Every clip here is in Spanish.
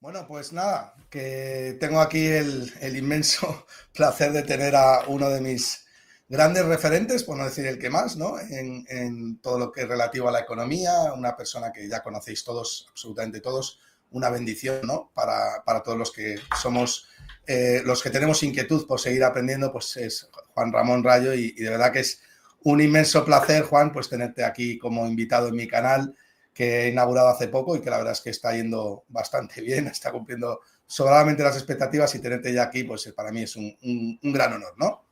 Bueno, pues nada, que tengo aquí el inmenso placer de tener a uno de mis grandes referentes, por no decir el que más, ¿no? En todo lo que es relativo a la economía, una persona que ya conocéis todos, absolutamente todos, una bendición, ¿no? Para todos los que somos, los que tenemos inquietud por seguir aprendiendo, pues es Juan Ramón Rayo y de verdad que es un inmenso placer, Juan, pues tenerte aquí como invitado en mi canal que he inaugurado hace poco y que la verdad es que está yendo bastante bien, está cumpliendo sobradamente las expectativas y tenerte ya aquí, pues para mí es un gran honor, ¿no?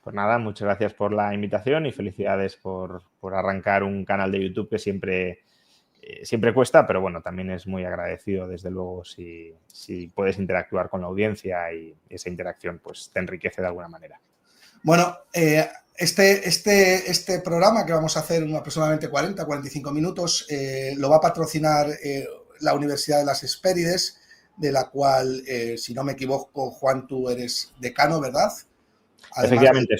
Pues nada, muchas gracias por la invitación y felicidades por arrancar un canal de YouTube que siempre cuesta, pero bueno, también es muy agradecido, desde luego, si puedes interactuar con la audiencia y esa interacción pues te enriquece de alguna manera. Bueno, este programa que vamos a hacer aproximadamente 40-45 minutos lo va a patrocinar la Universidad de las Hespérides, de la cual, si no me equivoco, Juan, tú eres decano, ¿verdad? Además de... Efectivamente,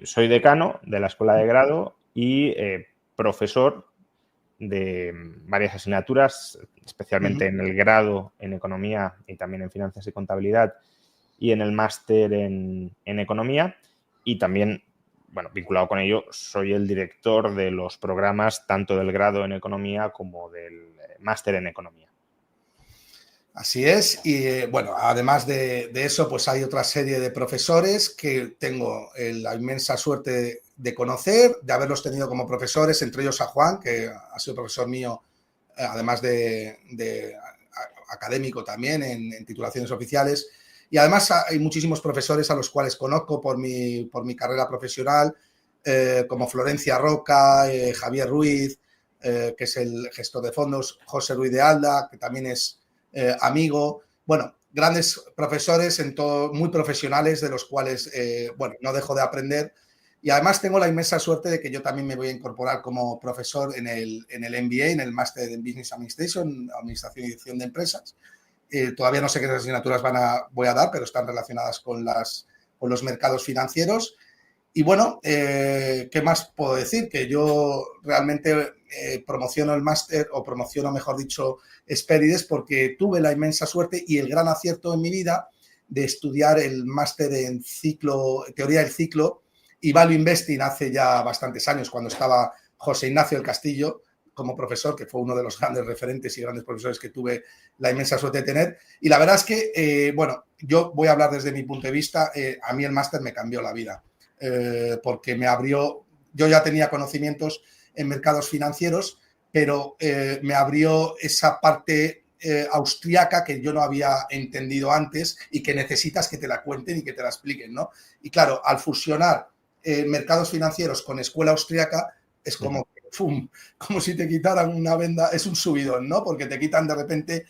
soy decano de la Escuela de Grado y profesor de varias asignaturas, Uh especialmente -huh. en el grado en Economía y también en Finanzas y Contabilidad, y en el máster en Economía, y también, bueno, vinculado con ello, soy el director de los programas tanto del grado en Economía como del máster en Economía. Así es, y bueno, además de eso, pues hay otra serie de profesores que tengo la inmensa suerte de conocer, de haberlos tenido como profesores, entre ellos a Juan, que ha sido profesor mío, además de académico también en titulaciones oficiales, y además hay muchísimos profesores a los cuales conozco por mi carrera profesional, como Florencia Roca, Javier Ruiz, que es el gestor de fondos, José Ruiz de Alda, que también es amigo, bueno, grandes profesores en todo, muy profesionales de los cuales, bueno, no dejo de aprender. Y además tengo la inmensa suerte de que yo también me voy a incorporar como profesor en el MBA, en el Máster en Business Administration, Administración y Dirección de Empresas. Todavía no sé qué asignaturas voy a dar, pero están relacionadas con los mercados financieros. Y bueno, ¿qué más puedo decir? Que yo realmente promociono el máster, o promociono, mejor dicho, Hespérides, porque tuve la inmensa suerte y el gran acierto en mi vida de estudiar el máster en teoría del ciclo y Value Investing hace ya bastantes años, cuando estaba José Ignacio del Castillo como profesor, que fue uno de los grandes referentes y grandes profesores que tuve la inmensa suerte de tener. Y la verdad es que, bueno, yo voy a hablar desde mi punto de vista, a mí el máster me cambió la vida. Porque me abrió, yo ya tenía conocimientos en mercados financieros, pero me abrió esa parte austriaca que yo no había entendido antes y que necesitas que te la cuenten y que te la expliquen, ¿no? Y claro, al fusionar mercados financieros con escuela austriaca, es como, ¡pum!, como si te quitaran una venda, es un subidón, ¿no? Porque te quitan de repente,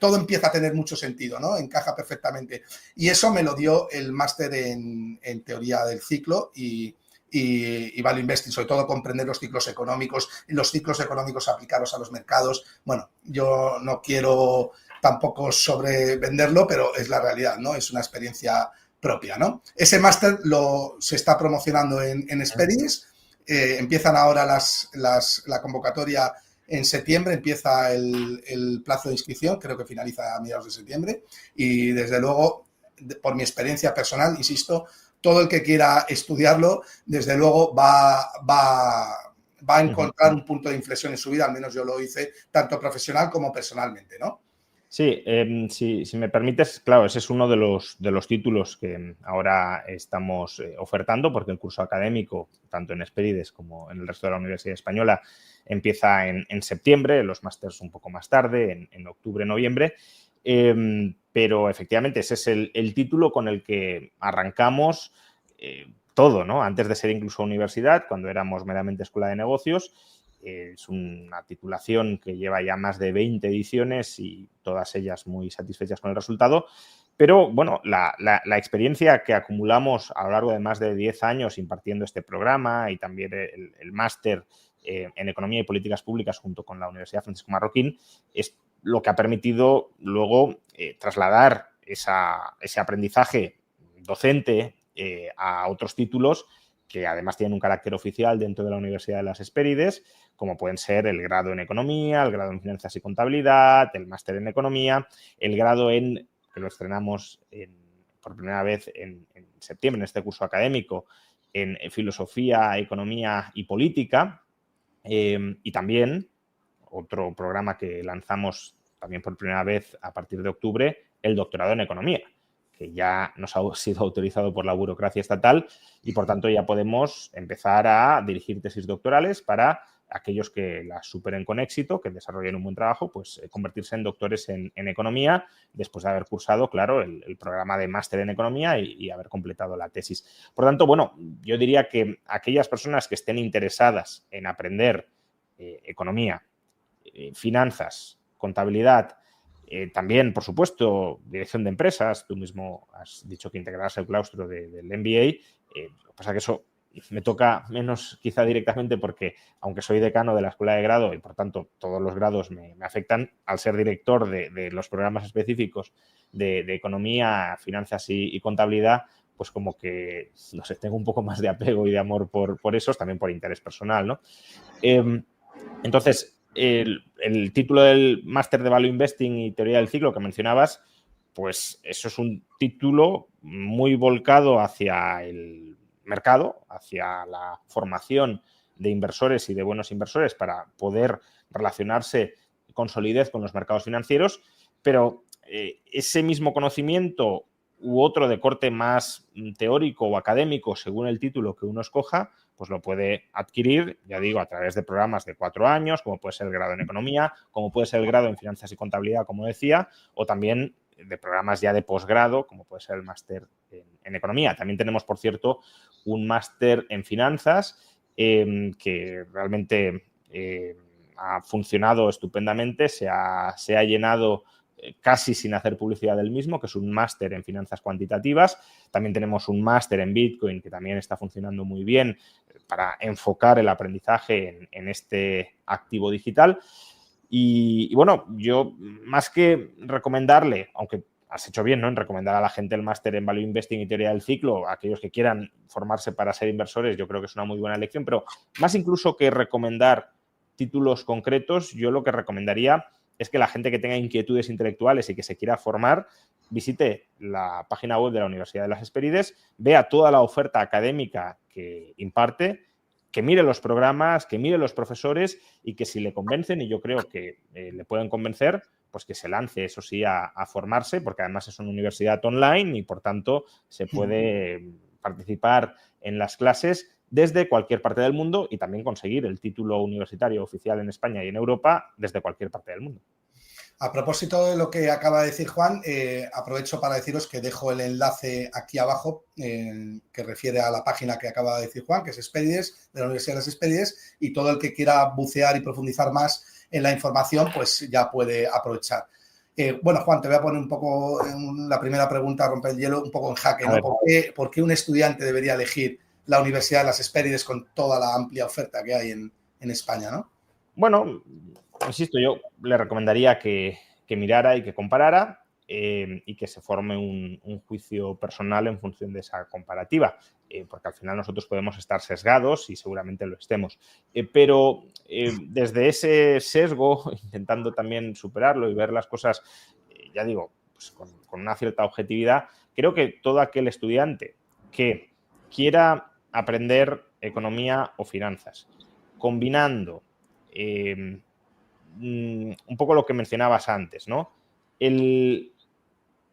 todo empieza a tener mucho sentido, ¿no? Encaja perfectamente. Y eso me lo dio el máster en teoría del ciclo y Value Investing, sobre todo comprender los ciclos económicos y los ciclos económicos aplicados a los mercados. Bueno, yo no quiero tampoco sobrevenderlo, pero es la realidad, ¿no? Es una experiencia propia, ¿no? Ese máster se está promocionando en Experience. Empiezan ahora la convocatoria en septiembre, empieza el plazo de inscripción, creo que finaliza a mediados de septiembre, y desde luego, por mi experiencia personal, insisto, todo el que quiera estudiarlo, desde luego va a encontrar un punto de inflexión en su vida, al menos yo lo hice tanto profesional como personalmente, ¿no? Sí, si me permites, claro, ese es uno de los títulos que ahora estamos ofertando, porque el curso académico, tanto en Hespérides como en el resto de la Universidad Española, empieza en septiembre, los másters un poco más tarde, en octubre, noviembre. Pero efectivamente ese es el título con el que arrancamos todo, ¿no? Antes de ser incluso universidad, cuando éramos meramente escuela de negocios. Es una titulación que lleva ya más de 20 ediciones y todas ellas muy satisfechas con el resultado. Pero, bueno, la experiencia que acumulamos a lo largo de más de 10 años impartiendo este programa y también el máster en Economía y Políticas Públicas junto con la Universidad Francisco Marroquín es lo que ha permitido luego trasladar ese aprendizaje docente a otros títulos que además tienen un carácter oficial dentro de la Universidad de las Hespérides, como pueden ser el grado en Economía, el grado en Finanzas y Contabilidad, el máster en Economía, el grado que lo estrenamos por primera vez en septiembre, en este curso académico, en Filosofía, Economía y Política, y también otro programa que lanzamos también por primera vez a partir de octubre, el doctorado en Economía, que ya nos ha sido autorizado por la burocracia estatal y, por tanto, ya podemos empezar a dirigir tesis doctorales para aquellos que las superen con éxito, que desarrollen un buen trabajo, pues convertirse en doctores en economía después de haber cursado, claro, el programa de máster en economía y haber completado la tesis. Por tanto, bueno, yo diría que aquellas personas que estén interesadas en aprender economía, finanzas, contabilidad, también, por supuesto, dirección de empresas. Tú mismo has dicho que integrarás el claustro del MBA. Lo que pasa es que eso me toca menos quizá directamente porque, aunque soy decano de la escuela de grado y, por tanto, todos los grados me afectan, al ser director de los programas específicos de economía, finanzas y contabilidad, pues como que, no sé, tengo un poco más de apego y de amor por esos, también por interés personal, ¿no? Entonces, el título del máster de Value Investing y Teoría del Ciclo que mencionabas, pues eso es un título muy volcado hacia el mercado, hacia la formación de inversores y de buenos inversores para poder relacionarse con solidez con los mercados financieros, pero ese mismo conocimiento u otro de corte más teórico o académico, según el título que uno escoja, pues lo puede adquirir, ya digo, a través de programas de 4 años, como puede ser el grado en Economía, como puede ser el grado en Finanzas y Contabilidad, como decía, o también de programas ya de posgrado, como puede ser el máster en Economía. También tenemos, por cierto, un máster en Finanzas que realmente ha funcionado estupendamente, se ha llenado casi sin hacer publicidad del mismo, que es un máster en finanzas cuantitativas. También tenemos un máster en Bitcoin que también está funcionando muy bien para enfocar el aprendizaje en este activo digital. Y bueno, yo más que recomendarle, aunque has hecho bien, ¿no?, en recomendar a la gente el máster en Value Investing y Teoría del Ciclo, a aquellos que quieran formarse para ser inversores, yo creo que es una muy buena elección, pero más incluso que recomendar títulos concretos, yo lo que recomendaría es que la gente que tenga inquietudes intelectuales y que se quiera formar visite la página web de la Universidad de las Hespérides, vea toda la oferta académica que imparte, que mire los programas, que mire los profesores y que si le convencen, y yo creo que le pueden convencer, pues que se lance, eso sí, a formarse, porque además es una universidad online y, por tanto, se puede participar en las clases desde cualquier parte del mundo y también conseguir el título universitario oficial en España y en Europa desde cualquier parte del mundo. A propósito de lo que acaba de decir Juan, aprovecho para deciros que dejo el enlace aquí abajo que refiere a la página que acaba de decir Juan, que es Hespérides, de la Universidad de las Hespérides, y todo el que quiera bucear y profundizar más en la información, pues ya puede aprovechar. Bueno, Juan, te voy a poner un poco la primera pregunta, romper el hielo, un poco en jaque, ¿no? ¿Por qué un estudiante debería elegir la Universidad de las Hespérides con toda la amplia oferta que hay en España, ¿no? Bueno, insisto, yo le recomendaría que mirara y que comparara y que se forme un juicio personal en función de esa comparativa, porque al final nosotros podemos estar sesgados y seguramente lo estemos. Pero desde ese sesgo, intentando también superarlo y ver las cosas, ya digo, pues con una cierta objetividad, creo que todo aquel estudiante que quiera aprender economía o finanzas, combinando un poco lo que mencionabas antes, ¿no?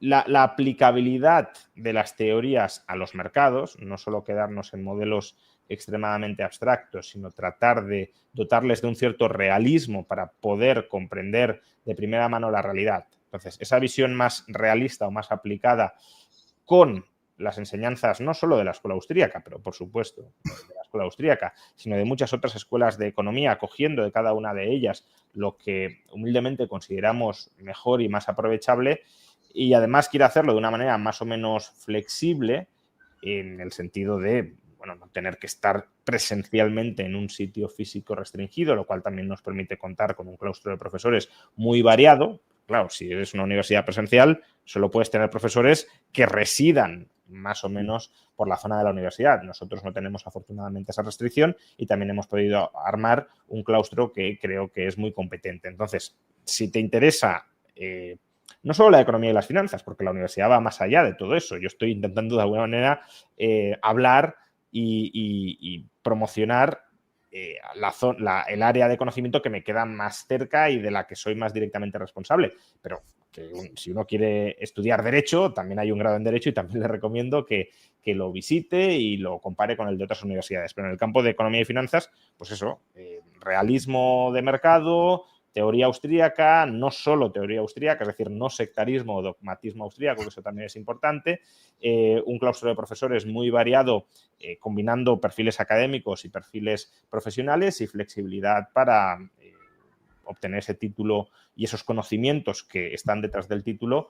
La aplicabilidad de las teorías a los mercados, no solo quedarnos en modelos extremadamente abstractos, sino tratar de dotarles de un cierto realismo para poder comprender de primera mano la realidad. Entonces, esa visión más realista o más aplicada con las enseñanzas no solo de la escuela austríaca, pero por supuesto de la escuela austríaca, sino de muchas otras escuelas de economía, cogiendo de cada una de ellas lo que humildemente consideramos mejor y más aprovechable, y además quiere hacerlo de una manera más o menos flexible en el sentido de, bueno, no tener que estar presencialmente en un sitio físico restringido, lo cual también nos permite contar con un claustro de profesores muy variado. Claro, si eres una universidad presencial, solo puedes tener profesores que residan más o menos por la zona de la universidad. Nosotros no tenemos afortunadamente esa restricción y también hemos podido armar un claustro que creo que es muy competente. Entonces, si te interesa no solo la economía y las finanzas, porque la universidad va más allá de todo eso. Yo estoy intentando de alguna manera hablar y promocionar el área de conocimiento que me queda más cerca y de la que soy más directamente responsable. Pero si uno quiere estudiar Derecho, también hay un grado en Derecho y también le recomiendo que lo visite y lo compare con el de otras universidades. Pero en el campo de economía y finanzas, pues eso, realismo de mercado, teoría austríaca, no solo teoría austríaca, es decir, no sectarismo o dogmatismo austríaco, que eso también es importante, un claustro de profesores muy variado, combinando perfiles académicos y perfiles profesionales y flexibilidad para obtener ese título y esos conocimientos que están detrás del título,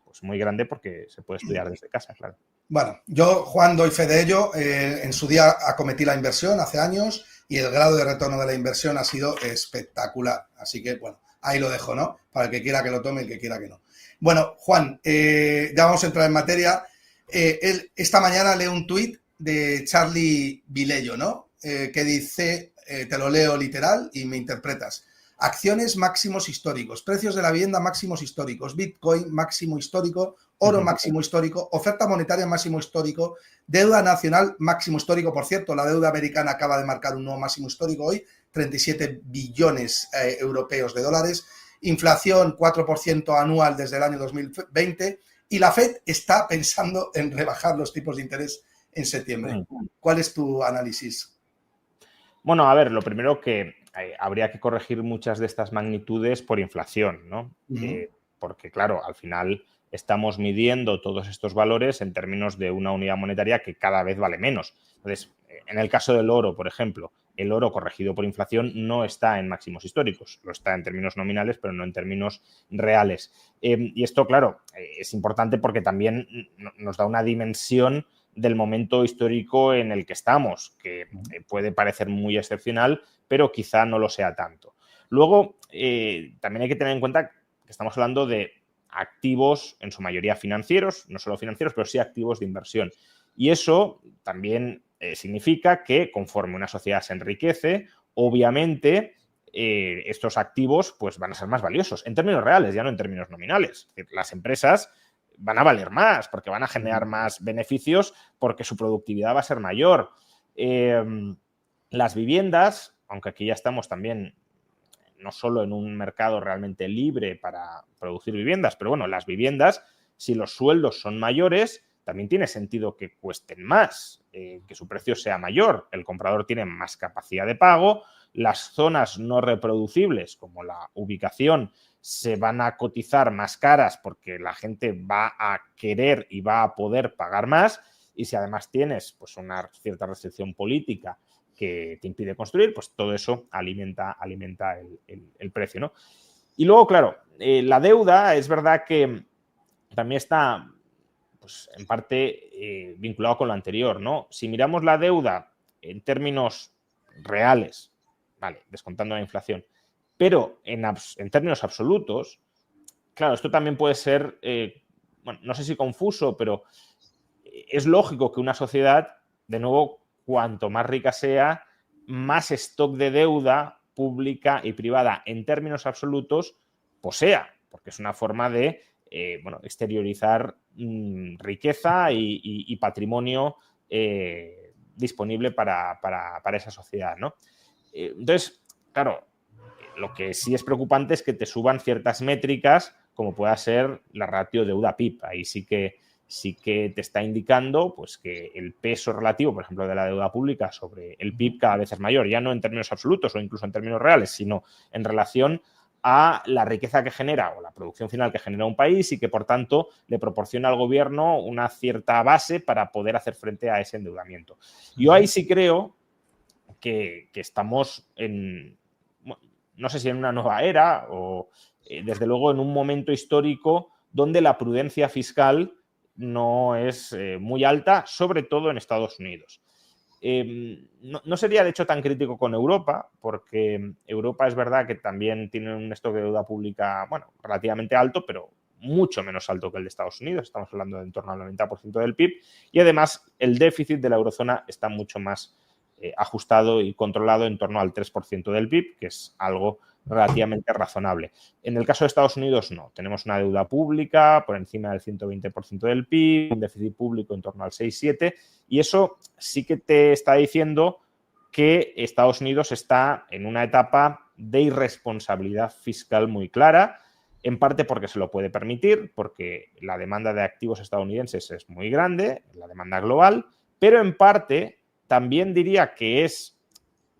pues muy grande porque se puede estudiar desde casa, claro. Bueno, yo, Juan, doy fe de ello. En su día acometí la inversión hace años y el grado de retorno de la inversión ha sido espectacular. Así que, bueno, ahí lo dejo, ¿no? Para el que quiera que lo tome y el que quiera que no. Bueno, Juan, ya vamos a entrar en materia. Esta mañana leo un tuit de Charlie Vilello, ¿no? Que dice, te lo leo literal y me interpretas. Acciones máximos históricos, precios de la vivienda máximos históricos, Bitcoin máximo histórico, oro máximo histórico, oferta monetaria máximo histórico, deuda nacional máximo histórico. Por cierto, la deuda americana acaba de marcar un nuevo máximo histórico hoy, 37 billones europeos de dólares, inflación 4% anual desde el año 2020 y la Fed está pensando en rebajar los tipos de interés en septiembre. ¿Cuál es tu análisis? Bueno, a ver, lo primero que habría que corregir muchas de estas magnitudes por inflación, ¿no? Porque, claro, al final estamos midiendo todos estos valores en términos de una unidad monetaria que cada vez vale menos. Entonces, en el caso del oro, por ejemplo, el oro corregido por inflación no está en máximos históricos, lo está en términos nominales, pero no en términos reales. Y esto, claro, es importante porque también nos da una dimensión del momento histórico en el que estamos, que puede parecer muy excepcional, pero quizá no lo sea tanto. Luego, también hay que tener en cuenta que estamos hablando de activos, en su mayoría financieros, no solo financieros, pero sí activos de inversión. Y eso también significa que conforme una sociedad se enriquece, obviamente estos activos pues, van a ser más valiosos, en términos reales, ya no en términos nominales. Es decir, las empresas van a valer más porque van a generar más beneficios porque su productividad va a ser mayor. Las viviendas, aunque aquí ya estamos también no solo en un mercado realmente libre para producir viviendas, pero bueno, las viviendas, si los sueldos son mayores, también tiene sentido que cuesten más, que su precio sea mayor. El comprador tiene más capacidad de pago, las zonas no reproducibles, como la ubicación, se van a cotizar más caras porque la gente va a querer y va a poder pagar más. Y si además tienes pues, una cierta restricción política que te impide construir, pues todo eso alimenta el precio, ¿no? Y luego, claro, la deuda es verdad que también está pues, en parte vinculado con lo anterior, ¿no? Si miramos la deuda en términos reales, vale, descontando la inflación, pero en términos absolutos, claro, esto también puede ser, bueno, no sé si confuso, pero es lógico que una sociedad, de nuevo, cuanto más rica sea, más stock de deuda pública y privada en términos absolutos posea, porque es una forma de bueno, exteriorizar riqueza y patrimonio disponible para esa sociedad, ¿no? Entonces, claro, lo que sí es preocupante es que te suban ciertas métricas, como pueda ser la ratio deuda-PIB. Ahí sí que te está indicando pues, que el peso relativo, por ejemplo, de la deuda pública sobre el PIB cada vez es mayor, ya no en términos absolutos o incluso en términos reales, sino en relación a la riqueza que genera o la producción final que genera un país y que, por tanto, le proporciona al gobierno una cierta base para poder hacer frente a ese endeudamiento. Yo ahí sí creo que estamos en, no sé si en una nueva era o, desde luego, en un momento histórico donde la prudencia fiscal no es muy alta, sobre todo en Estados Unidos. No sería, de hecho, tan crítico con Europa, porque Europa es verdad que también tiene un stock de deuda pública, bueno, relativamente alto, pero mucho menos alto que el de Estados Unidos, estamos hablando de en torno al 90% del PIB, y además el déficit de la eurozona está mucho más ajustado y controlado en torno al 3% del PIB, que es algo relativamente razonable. En el caso de Estados Unidos, no. Tenemos una deuda pública por encima del 120% del PIB, un déficit público en torno al 6-7%, y eso sí que te está diciendo que Estados Unidos está en una etapa de irresponsabilidad fiscal muy clara, en parte porque se lo puede permitir, porque la demanda de activos estadounidenses es muy grande, la demanda global, pero en parte también diría que es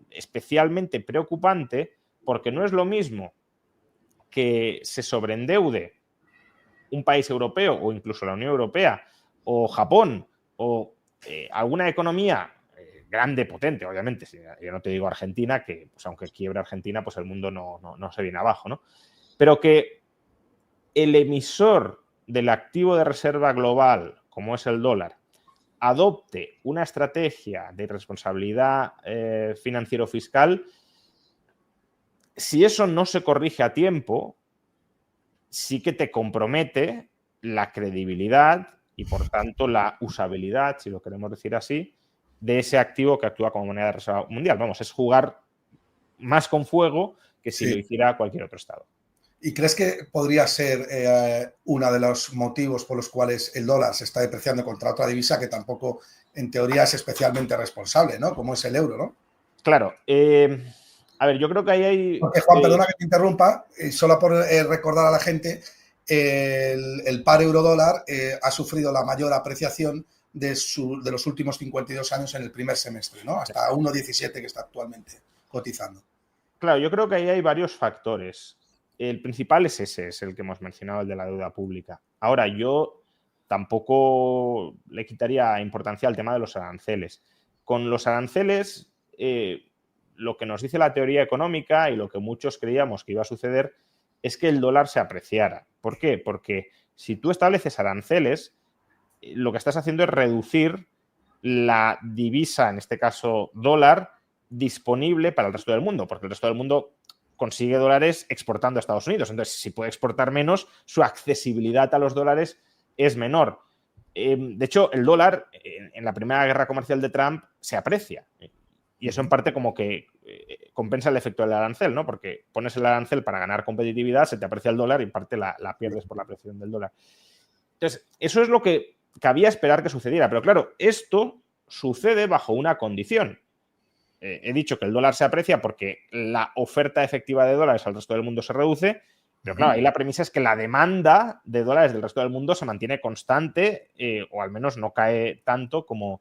especialmente preocupante porque no es lo mismo que se sobreendeude un país europeo o incluso la Unión Europea o Japón o alguna economía grande, potente, obviamente. Yo no te digo Argentina, que pues, aunque quiebre Argentina, pues el mundo no se viene abajo, ¿no? Pero que el emisor del activo de reserva global, como es el dólar, adopte una estrategia de responsabilidad financiero-fiscal, si eso no se corrige a tiempo, sí que te compromete la credibilidad y, por tanto, la usabilidad, si lo queremos decir así, de ese activo que actúa como moneda de reserva mundial. Vamos, es jugar más con fuego que si lo hiciera cualquier otro estado. ¿Y crees que podría ser uno de los motivos por los cuales el dólar se está depreciando contra otra divisa que tampoco, en teoría, es especialmente responsable, ¿no? Como es el euro, ¿no? Claro. A ver, yo creo que ahí hay... Porque, Juan, perdona que te interrumpa, solo por recordar a la gente, el par euro-dólar ha sufrido la mayor apreciación de los últimos 52 años en el primer semestre, ¿no? Hasta 1,17 que está actualmente cotizando. Claro, yo creo que ahí hay varios factores. El principal es ese, es el que hemos mencionado, el de la deuda pública. Ahora, yo tampoco le quitaría importancia al tema de los aranceles. Con los aranceles, lo que nos dice la teoría económica y lo que muchos creíamos que iba a suceder es que el dólar se apreciara. ¿Por qué? Porque si tú estableces aranceles, lo que estás haciendo es reducir la divisa, en este caso dólar, disponible para el resto del mundo, porque el resto del mundo consigue dólares exportando a Estados Unidos. Entonces, si puede exportar menos, su accesibilidad a los dólares es menor. De hecho, el dólar en la primera guerra comercial de Trump se aprecia. Y eso en parte como que compensa el efecto del arancel, ¿no? Porque pones el arancel para ganar competitividad, se te aprecia el dólar y en parte la pierdes por la apreciación del dólar. Entonces, eso es lo que cabía esperar que sucediera. Pero claro, esto sucede bajo una condición. He dicho que el dólar se aprecia porque la oferta efectiva de dólares al resto del mundo se reduce, pero claro, ahí la premisa es que la demanda de dólares del resto del mundo se mantiene constante o al menos no cae tanto como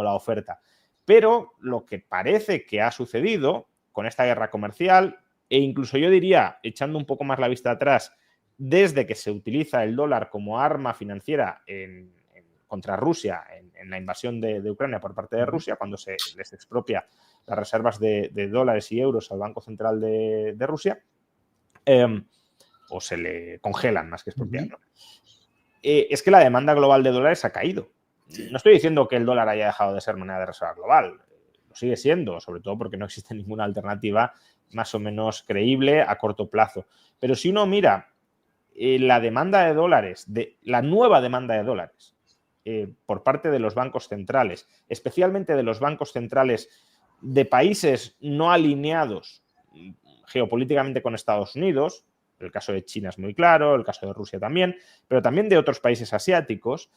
la oferta. Pero lo que parece que ha sucedido con esta guerra comercial, e incluso yo diría, echando un poco más la vista atrás, desde que se utiliza el dólar como arma financiera contra Rusia en la invasión de Ucrania por parte de Rusia, cuando se les expropia las reservas de dólares y euros al Banco Central de Rusia, o se le congelan más que expropiar, ¿no? Es que la demanda global de dólares ha caído. No estoy diciendo que el dólar haya dejado de ser moneda de reserva global, lo sigue siendo, sobre todo porque no existe ninguna alternativa más o menos creíble a corto plazo. Pero si uno mira la demanda de dólares, la nueva demanda de dólares por parte de los bancos centrales, especialmente de los bancos centrales de países no alineados geopolíticamente con Estados Unidos, el caso de China es muy claro, el caso de Rusia también, pero también de otros países asiáticos,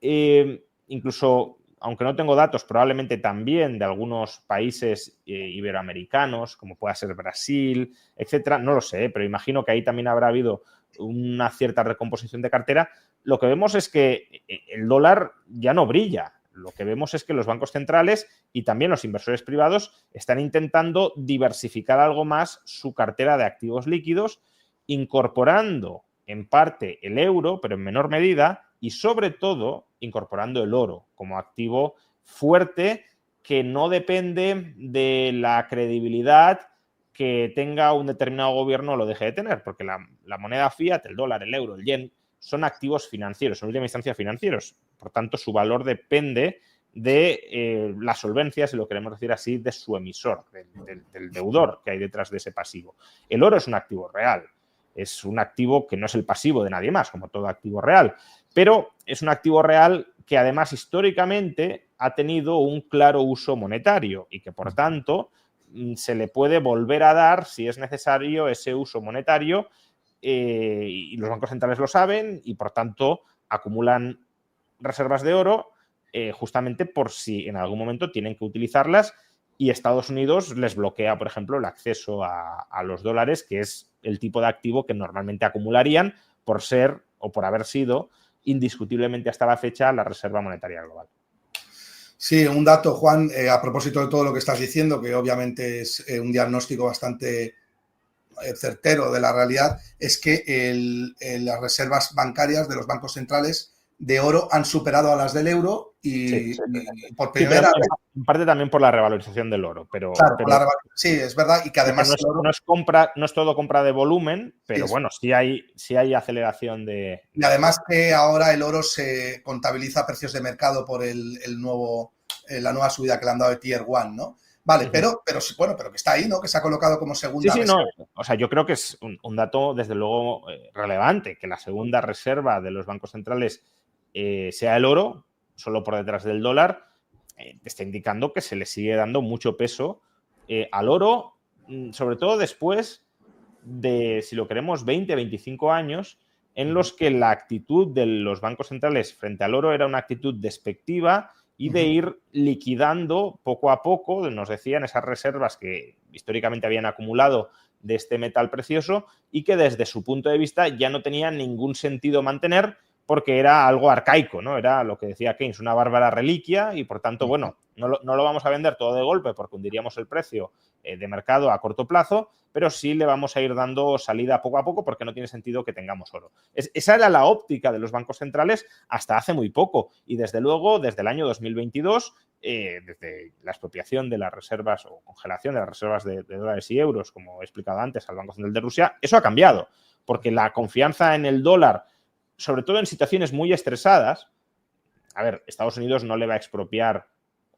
incluso, aunque no tengo datos, probablemente también de algunos países iberoamericanos, como pueda ser Brasil, etcétera, no lo sé, pero imagino que ahí también habrá habido una cierta recomposición de cartera. Lo que vemos es que el dólar ya no brilla. Lo que vemos es que los bancos centrales y también los inversores privados están intentando diversificar algo más su cartera de activos líquidos, incorporando en parte el euro, pero en menor medida, y sobre todo incorporando el oro como activo fuerte que no depende de la credibilidad que tenga un determinado gobierno o lo deje de tener, porque la moneda fiat, el dólar, el euro, el yen, son activos financieros, en última instancia financieros. Por tanto, su valor depende de la solvencia, si lo queremos decir así, de su emisor, del deudor que hay detrás de ese pasivo. El oro es un activo real. Es un activo que no es el pasivo de nadie más, como todo activo real, pero es un activo real que además históricamente ha tenido un claro uso monetario y que por tanto se le puede volver a dar, si es necesario, ese uso monetario, y los bancos centrales lo saben y por tanto acumulan reservas de oro justamente por si en algún momento tienen que utilizarlas, y Estados Unidos les bloquea, por ejemplo, el acceso a los dólares, que es el tipo de activo que normalmente acumularían por ser o por haber sido indiscutiblemente hasta la fecha la reserva monetaria global. Sí, un dato, Juan, a propósito de todo lo que estás diciendo, que obviamente es un diagnóstico bastante certero de la realidad, es que las reservas bancarias de los bancos centrales de oro han superado a las del euro y por primera vez. En parte también por la revalorización del oro, pero, claro, sí, es verdad, y que además no es todo compra de volumen, pero sí, bueno, sí hay aceleración de... Y además que ahora el oro se contabiliza a precios de mercado por la nueva subida que le han dado de Tier 1, ¿no? Vale, pero bueno, pero que está ahí, ¿no? Que se ha colocado como segunda reserva. No. O sea, yo creo que es un dato, desde luego, relevante, que la segunda reserva de los bancos centrales sea el oro, solo por detrás del dólar, está indicando que se le sigue dando mucho peso al oro, sobre todo después de, si lo queremos, 20, 25 años en los que la actitud de los bancos centrales frente al oro era una actitud despectiva y de ir liquidando poco a poco, nos decían, esas reservas que históricamente habían acumulado de este metal precioso y que desde su punto de vista ya no tenía ningún sentido mantener porque era algo arcaico, ¿no? Era lo que decía Keynes, una bárbara reliquia y por tanto, bueno, no lo vamos a vender todo de golpe porque hundiríamos el precio de mercado a corto plazo, pero sí le vamos a ir dando salida poco a poco porque no tiene sentido que tengamos oro. Esa era la óptica de los bancos centrales hasta hace muy poco y desde luego, desde el año 2022, desde la expropiación de las reservas o congelación de las reservas de dólares y euros, como he explicado antes, al Banco Central de Rusia, eso ha cambiado porque la confianza en el dólar, sobre todo en situaciones muy estresadas, a ver, Estados Unidos no le va a expropiar,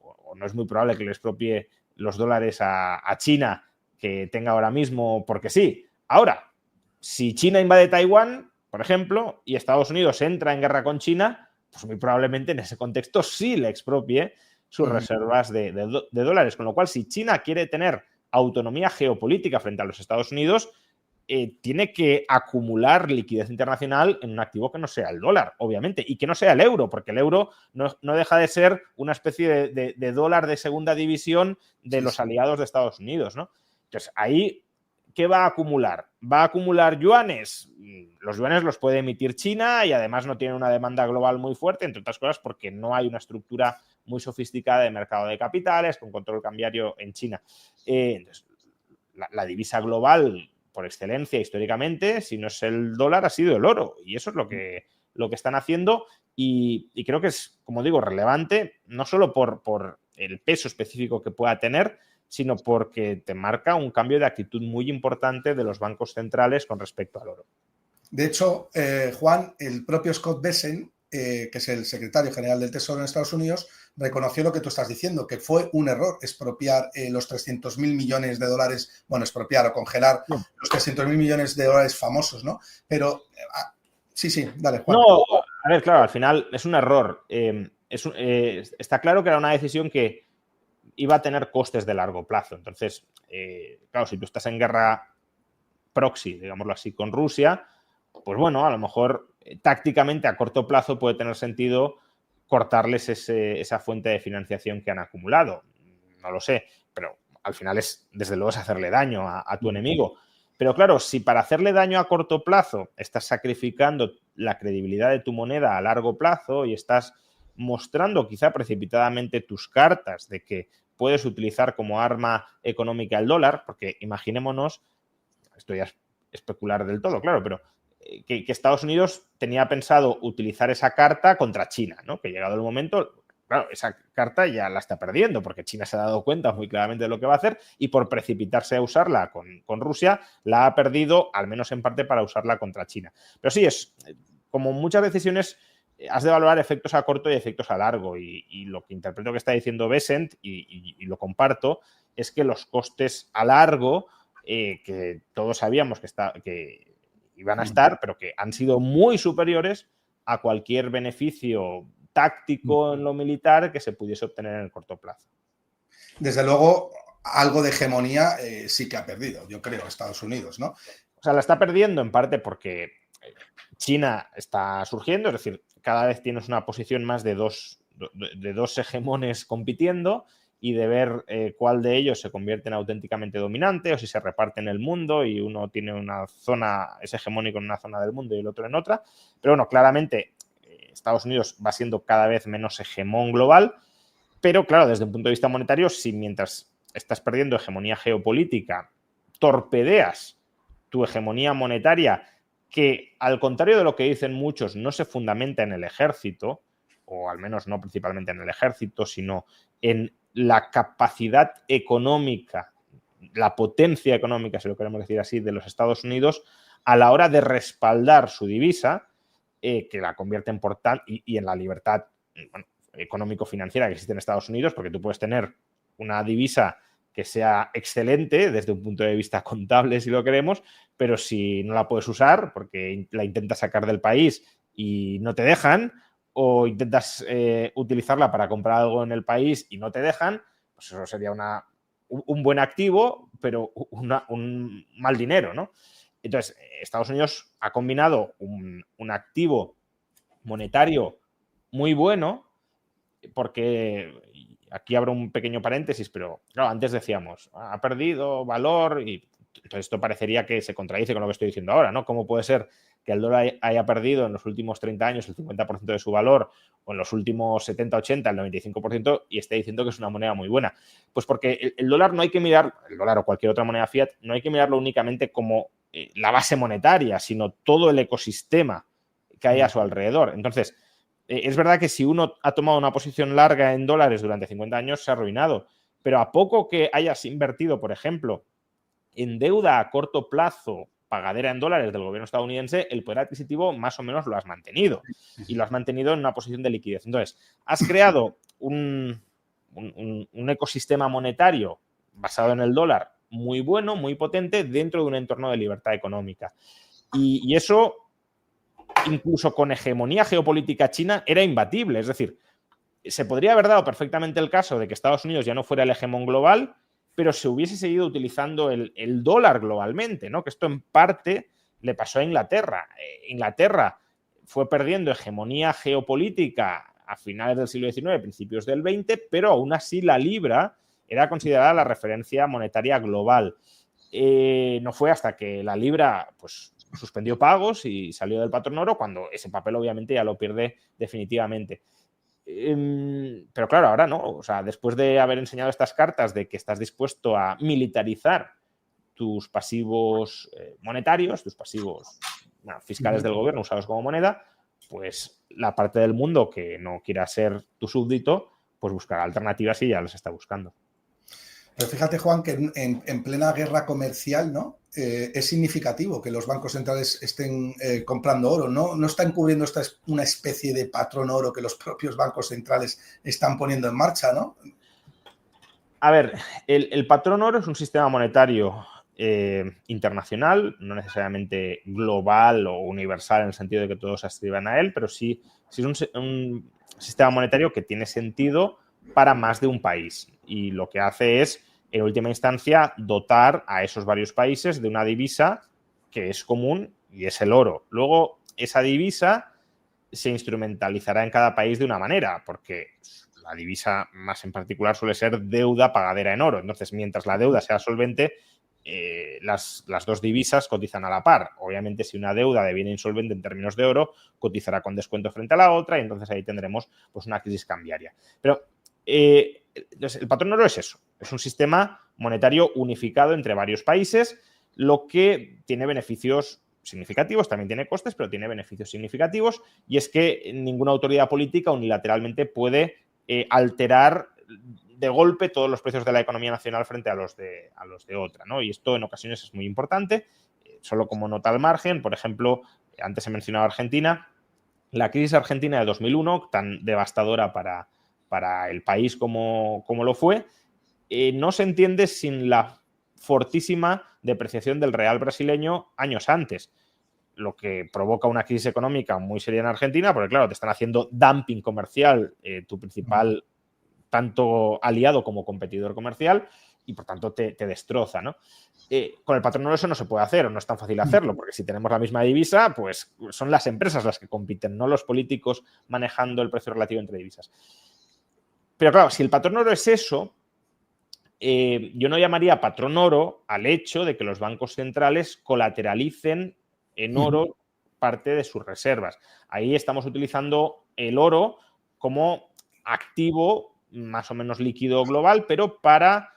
o no es muy probable que le expropie los dólares a China, que tenga ahora mismo, porque sí. Ahora, si China invade Taiwán, por ejemplo, y Estados Unidos entra en guerra con China, pues muy probablemente en ese contexto sí le expropie sus reservas de dólares. Con lo cual, si China quiere tener autonomía geopolítica frente a los Estados Unidos, tiene que acumular liquidez internacional en un activo que no sea el dólar, obviamente, y que no sea el euro, porque el euro no deja de ser una especie de dólar de segunda división de los aliados de Estados Unidos, ¿no? Entonces, ahí, ¿qué va a acumular? ¿Va a acumular yuanes? Los yuanes los puede emitir China y además no tiene una demanda global muy fuerte, entre otras cosas porque no hay una estructura muy sofisticada de mercado de capitales con control cambiario en China. Entonces, la divisa global por excelencia históricamente, si no es el dólar, ha sido el oro. Y eso es lo que están haciendo y creo que es, como digo, relevante, no solo por el peso específico que pueda tener, sino porque te marca un cambio de actitud muy importante de los bancos centrales con respecto al oro. De hecho, Juan, el propio Scott Bessent, que es el secretario general del Tesoro en Estados Unidos, reconoció lo que tú estás diciendo, que fue un error expropiar los 300.000 millones de dólares, bueno, expropiar o congelar los 300.000 millones de dólares famosos, ¿no? Pero, sí, dale, Juan. No, a ver, claro, al final es un error. Está claro que era una decisión que iba a tener costes de largo plazo. Entonces, claro, si tú estás en guerra proxy, digámoslo así, con Rusia, pues bueno, a lo mejor tácticamente a corto plazo puede tener sentido cortarles esa fuente de financiación que han acumulado. No lo sé, pero al final desde luego es hacerle daño a tu enemigo. Pero claro, si para hacerle daño a corto plazo estás sacrificando la credibilidad de tu moneda a largo plazo y estás mostrando quizá precipitadamente tus cartas de que puedes utilizar como arma económica el dólar, porque imaginémonos, esto ya es especular del todo, claro, pero que Estados Unidos tenía pensado utilizar esa carta contra China, ¿no? Que llegado el momento, claro, esa carta ya la está perdiendo porque China se ha dado cuenta muy claramente de lo que va a hacer y por precipitarse a usarla con Rusia, la ha perdido, al menos en parte, para usarla contra China. Pero sí, es como muchas decisiones, has de valorar efectos a corto y efectos a largo y lo que interpreto que está diciendo Bessent, y lo comparto, es que los costes a largo, que todos sabíamos que van a estar, pero que han sido muy superiores a cualquier beneficio táctico en lo militar que se pudiese obtener en el corto plazo. Desde luego, algo de hegemonía sí que ha perdido, yo creo, Estados Unidos, ¿no? O sea, la está perdiendo en parte porque China está surgiendo, es decir, cada vez tienes una posición más de dos hegemones compitiendo y de ver cuál de ellos se convierte en auténticamente dominante o si se reparten el mundo y uno tiene una zona, es hegemónico en una zona del mundo y el otro en otra. Pero bueno, claramente Estados Unidos va siendo cada vez menos hegemón global, pero claro, desde un punto de vista monetario, si mientras estás perdiendo hegemonía geopolítica, torpedeas tu hegemonía monetaria, que al contrario de lo que dicen muchos, no se fundamenta en el ejército, o al menos no principalmente en el ejército, sino en la capacidad económica, la potencia económica, si lo queremos decir así, de los Estados Unidos a la hora de respaldar su divisa, que la convierte en y en la libertad económico-financiera que existe en Estados Unidos, porque tú puedes tener una divisa que sea excelente desde un punto de vista contable, si lo queremos, pero si no la puedes usar porque la intentas sacar del país y no te dejan, o intentas utilizarla para comprar algo en el país y no te dejan, pues eso sería un buen activo, pero un mal dinero, ¿no? Entonces, Estados Unidos ha combinado un activo monetario muy bueno, porque aquí abro un pequeño paréntesis, pero claro, antes decíamos, ha perdido valor y entonces esto parecería que se contradice con lo que estoy diciendo ahora, ¿no? ¿Cómo puede ser que el dólar haya perdido en los últimos 30 años el 50% de su valor o en los últimos 70, 80 el 95% y esté diciendo que es una moneda muy buena? Pues porque el dólar no hay que mirar, el dólar o cualquier otra moneda fiat, no hay que mirarlo únicamente como la base monetaria, sino todo el ecosistema que hay a su alrededor. Entonces, es verdad que si uno ha tomado una posición larga en dólares durante 50 años se ha arruinado, pero a poco que hayas invertido, por ejemplo, en deuda a corto plazo pagadera en dólares del gobierno estadounidense, el poder adquisitivo más o menos lo has mantenido y lo has mantenido en una posición de liquidez. Entonces, has creado un ecosistema monetario basado en el dólar muy bueno, muy potente, dentro de un entorno de libertad económica. Y eso, incluso con hegemonía geopolítica china, era imbatible. Es decir, se podría haber dado perfectamente el caso de que Estados Unidos ya no fuera el hegemón global, pero se hubiese seguido utilizando el dólar globalmente, ¿no? Que esto en parte le pasó a Inglaterra. Inglaterra fue perdiendo hegemonía geopolítica a finales del siglo XIX, principios del XX, pero aún así la libra era considerada la referencia monetaria global. No fue hasta que la libra pues, suspendió pagos y salió del patrón oro cuando ese papel obviamente ya lo pierde definitivamente. Pero claro, ahora no. O sea, después de haber enseñado estas cartas de que estás dispuesto a militarizar tus pasivos monetarios, tus pasivos fiscales del gobierno usados como moneda, pues la parte del mundo que no quiera ser tu súbdito, pues buscará alternativas y ya las está buscando. Pero fíjate, Juan, que en plena guerra comercial, ¿no? Es significativo que los bancos centrales estén comprando oro, ¿no? No están cubriendo una especie de patrón oro que los propios bancos centrales están poniendo en marcha, ¿no? A ver, el patrón oro es un sistema monetario internacional, no necesariamente global o universal en el sentido de que todos se adscriban a él, pero sí es un sistema monetario que tiene sentido para más de un país. Y lo que hace es, en última instancia, dotar a esos varios países de una divisa que es común y es el oro. Luego, esa divisa se instrumentalizará en cada país de una manera, porque la divisa más en particular suele ser deuda pagadera en oro. Entonces, mientras la deuda sea solvente, las dos divisas cotizan a la par. Obviamente, si una deuda deviene insolvente en términos de oro, cotizará con descuento frente a la otra y entonces ahí tendremos pues, una crisis cambiaria. Pero el patrón oro es eso, es un sistema monetario unificado entre varios países, lo que tiene beneficios significativos, también tiene costes, pero tiene beneficios significativos, y es que ninguna autoridad política unilateralmente puede alterar de golpe todos los precios de la economía nacional frente a los de otra, ¿no? Y esto en ocasiones es muy importante. Solo como nota al margen, por ejemplo, antes he mencionado Argentina, la crisis argentina de 2001, tan devastadora para el país como lo fue, no se entiende sin la fortísima depreciación del real brasileño años antes. lo que provoca una crisis económica muy seria en Argentina, porque claro, te están haciendo dumping comercial, tu principal tanto aliado como competidor comercial, y por tanto te destroza, ¿no? Con el patrón oro eso no se puede hacer, o no es tan fácil hacerlo, porque si tenemos la misma divisa, pues son las empresas las que compiten, no los políticos manejando el precio relativo entre divisas. Pero claro, si el patrón oro es eso, yo no llamaría patrón oro al hecho de que los bancos centrales colateralicen en oro parte de sus reservas. Ahí estamos utilizando el oro como activo más o menos líquido global, pero para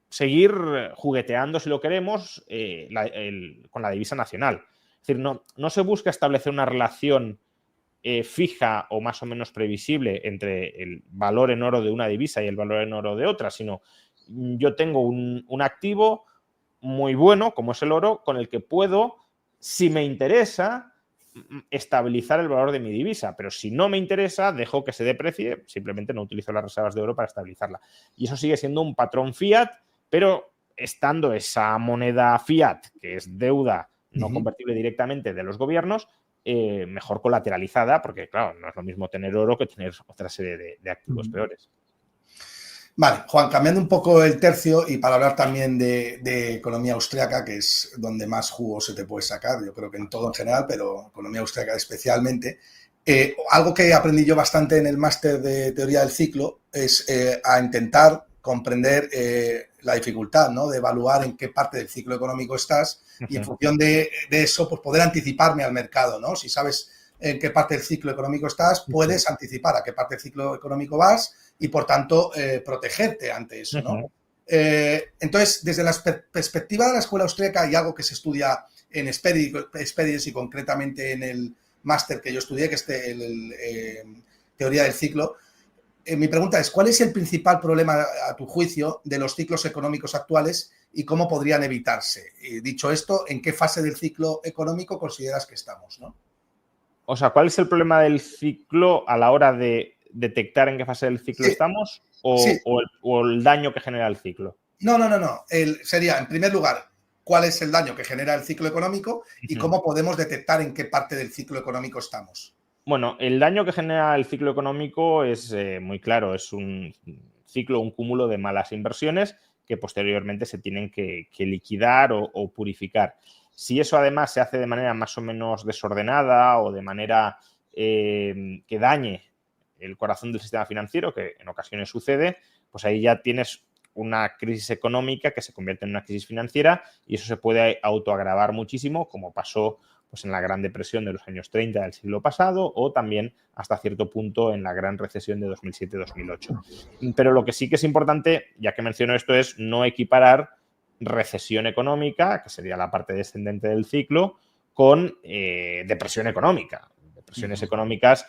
seguir jugueteando, si lo queremos, con la divisa nacional. Es decir, no se busca establecer una relación fija o más o menos previsible entre el valor en oro de una divisa y el valor en oro de otra, sino yo tengo un activo muy bueno, como es el oro, con el que puedo, si me interesa, estabilizar el valor de mi divisa, pero si no me interesa, dejo que se deprecie, simplemente no utilizo las reservas de oro para estabilizarla. Y eso sigue siendo un patrón fiat, pero estando esa moneda fiat, que es deuda no convertible directamente de los gobiernos, mejor colateralizada, porque claro, no es lo mismo tener oro que tener otra serie de activos peores. Vale, Juan, cambiando un poco el tercio y para hablar también de economía austriaca, que es donde más jugo se te puede sacar, yo creo que en todo en general, pero economía austriaca especialmente. Algo que aprendí yo bastante en el máster de teoría del ciclo es a intentar comprender la dificultad, ¿no?, de evaluar en qué parte del ciclo económico estás y en función de eso, pues poder anticiparme al mercado, ¿no? Si sabes en qué parte del ciclo económico estás, puedes anticipar a qué parte del ciclo económico vas y, por tanto, protegerte ante eso, ¿no? Entonces, desde la perspectiva de la escuela austríaca y algo que se estudia en Expedies y concretamente en el máster que yo estudié, que es teoría del ciclo, mi pregunta es, ¿cuál es el principal problema, a tu juicio, de los ciclos económicos actuales y cómo podrían evitarse? Dicho esto, ¿en qué fase del ciclo económico consideras que estamos, ¿no? O sea, ¿cuál es el problema del ciclo a la hora de detectar en qué fase del ciclo estamos o el daño que genera el ciclo? No. Sería, en primer lugar, ¿cuál es el daño que genera el ciclo económico y cómo podemos detectar en qué parte del ciclo económico estamos? Bueno, el daño que genera el ciclo económico es muy claro, es un ciclo, un cúmulo de malas inversiones que posteriormente se tienen que liquidar o purificar. Si eso además se hace de manera más o menos desordenada o de manera que dañe el corazón del sistema financiero, que en ocasiones sucede, pues ahí ya tienes una crisis económica que se convierte en una crisis financiera y eso se puede autoagravar muchísimo, como pasó pues en la Gran Depresión de los años 30 del siglo pasado o también hasta cierto punto en la Gran Recesión de 2007-2008. Pero lo que sí que es importante, ya que menciono esto, es no equiparar recesión económica, que sería la parte descendente del ciclo, con depresión económica. Depresiones económicas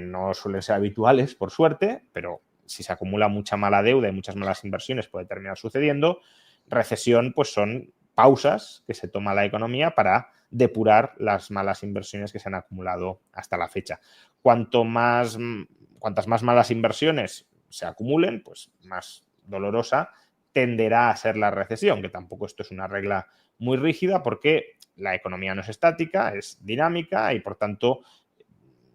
no suelen ser habituales, por suerte, pero si se acumula mucha mala deuda y muchas malas inversiones puede terminar sucediendo. Recesión, pues son pausas que se toma la economía para depurar las malas inversiones que se han acumulado hasta la fecha. Cuantas más malas inversiones se acumulen, pues más dolorosa tenderá a ser la recesión, que tampoco esto es una regla muy rígida porque la economía no es estática, es dinámica y, por tanto,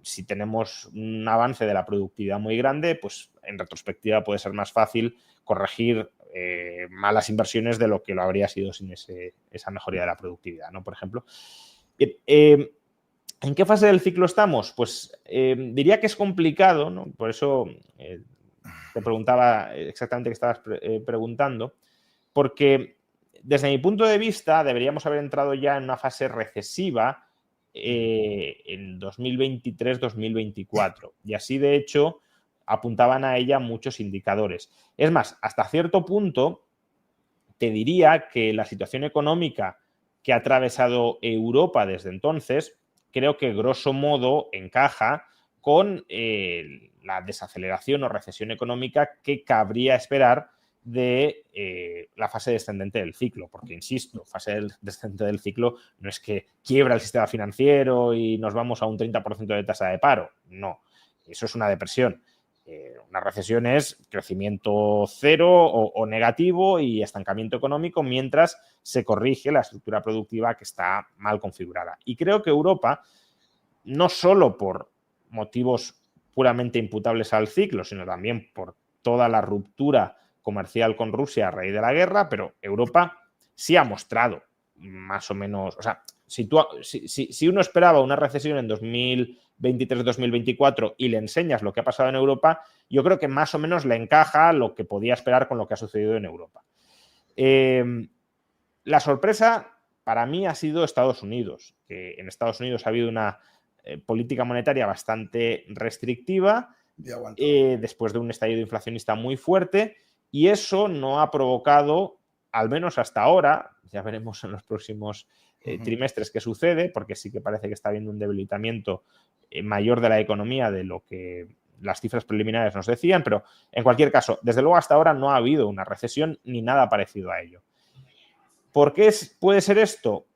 si tenemos un avance de la productividad muy grande, pues en retrospectiva puede ser más fácil corregir malas inversiones de lo que lo habría sido sin esa mejoría de la productividad, ¿no? Por ejemplo. ¿En qué fase del ciclo estamos? Pues diría que es complicado, ¿no? Por eso te preguntaba exactamente qué estabas preguntando, porque desde mi punto de vista deberíamos haber entrado ya en una fase recesiva en 2023-2024 y así de hecho apuntaban a ella muchos indicadores. Es más, hasta cierto punto te diría que la situación económica que ha atravesado Europa desde entonces creo que grosso modo encaja con la desaceleración o recesión económica que cabría esperar de la fase descendente del ciclo, porque insisto, fase descendente del ciclo no es que quiebra el sistema financiero y nos vamos a un 30% de tasa de paro, no, eso es una depresión. Una recesión es crecimiento cero o negativo y estancamiento económico mientras se corrige la estructura productiva que está mal configurada. Y creo que Europa, no solo por motivos puramente imputables al ciclo, sino también por toda la ruptura comercial con Rusia a raíz de la guerra, pero Europa sí ha mostrado más o menos, o sea, si uno esperaba una recesión en 2023-2024 y le enseñas lo que ha pasado en Europa, yo creo que más o menos le encaja lo que podía esperar con lo que ha sucedido en Europa. La sorpresa para mí ha sido Estados Unidos, que en Estados Unidos ha habido una política monetaria bastante restrictiva después de un estallido inflacionista muy fuerte, y eso no ha provocado, al menos hasta ahora, ya veremos en los próximos trimestres qué sucede, porque sí que parece que está habiendo un debilitamiento mayor de la economía de lo que las cifras preliminares nos decían, pero en cualquier caso, desde luego hasta ahora no ha habido una recesión ni nada parecido a ello. ¿Por qué puede ser esto?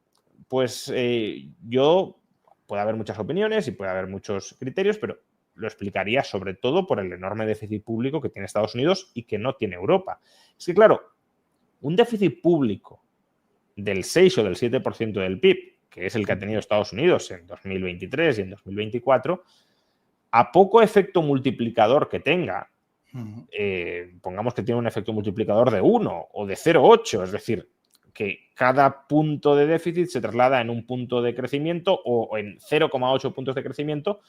Pues puede haber muchas opiniones y puede haber muchos criterios, pero lo explicaría sobre todo por el enorme déficit público que tiene Estados Unidos y que no tiene Europa. Es que, claro, un déficit público del 6 o del 7% del PIB, que es el que ha tenido Estados Unidos en 2023 y en 2024, a poco efecto multiplicador que tenga, pongamos que tiene un efecto multiplicador de 1 o de 0,8, es decir, que cada punto de déficit se traslada en un punto de crecimiento o en 0,8 puntos de crecimiento,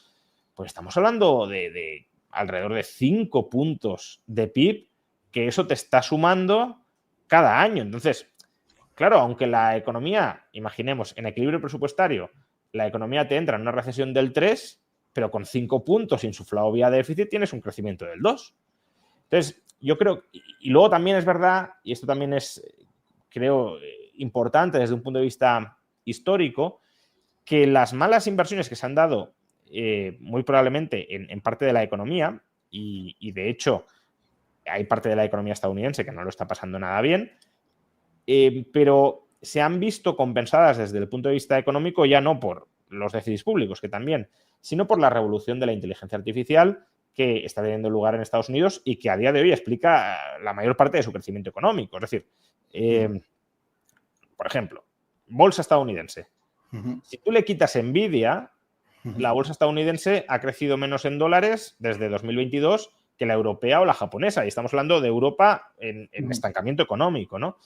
pues estamos hablando de alrededor de 5 puntos de PIB, que eso te está sumando cada año. Entonces, claro, aunque la economía, imaginemos, en equilibrio presupuestario, la economía te entra en una recesión del 3, pero con 5 puntos insuflado vía déficit tienes un crecimiento del 2. Entonces, yo creo, y luego también es verdad, y esto también es, creo, importante desde un punto de vista histórico, que las malas inversiones que se han dado muy probablemente en parte de la economía, y de hecho hay parte de la economía estadounidense que no lo está pasando nada bien, pero se han visto compensadas desde el punto de vista económico ya no por los déficits públicos, que también, sino por la revolución de la inteligencia artificial que está teniendo lugar en Estados Unidos y que a día de hoy explica la mayor parte de su crecimiento económico. Es decir, por ejemplo, bolsa estadounidense. Si tú le quitas Nvidia, la bolsa estadounidense ha crecido menos en dólares desde 2022 que la europea o la japonesa. Y estamos hablando de Europa en estancamiento económico, ¿no?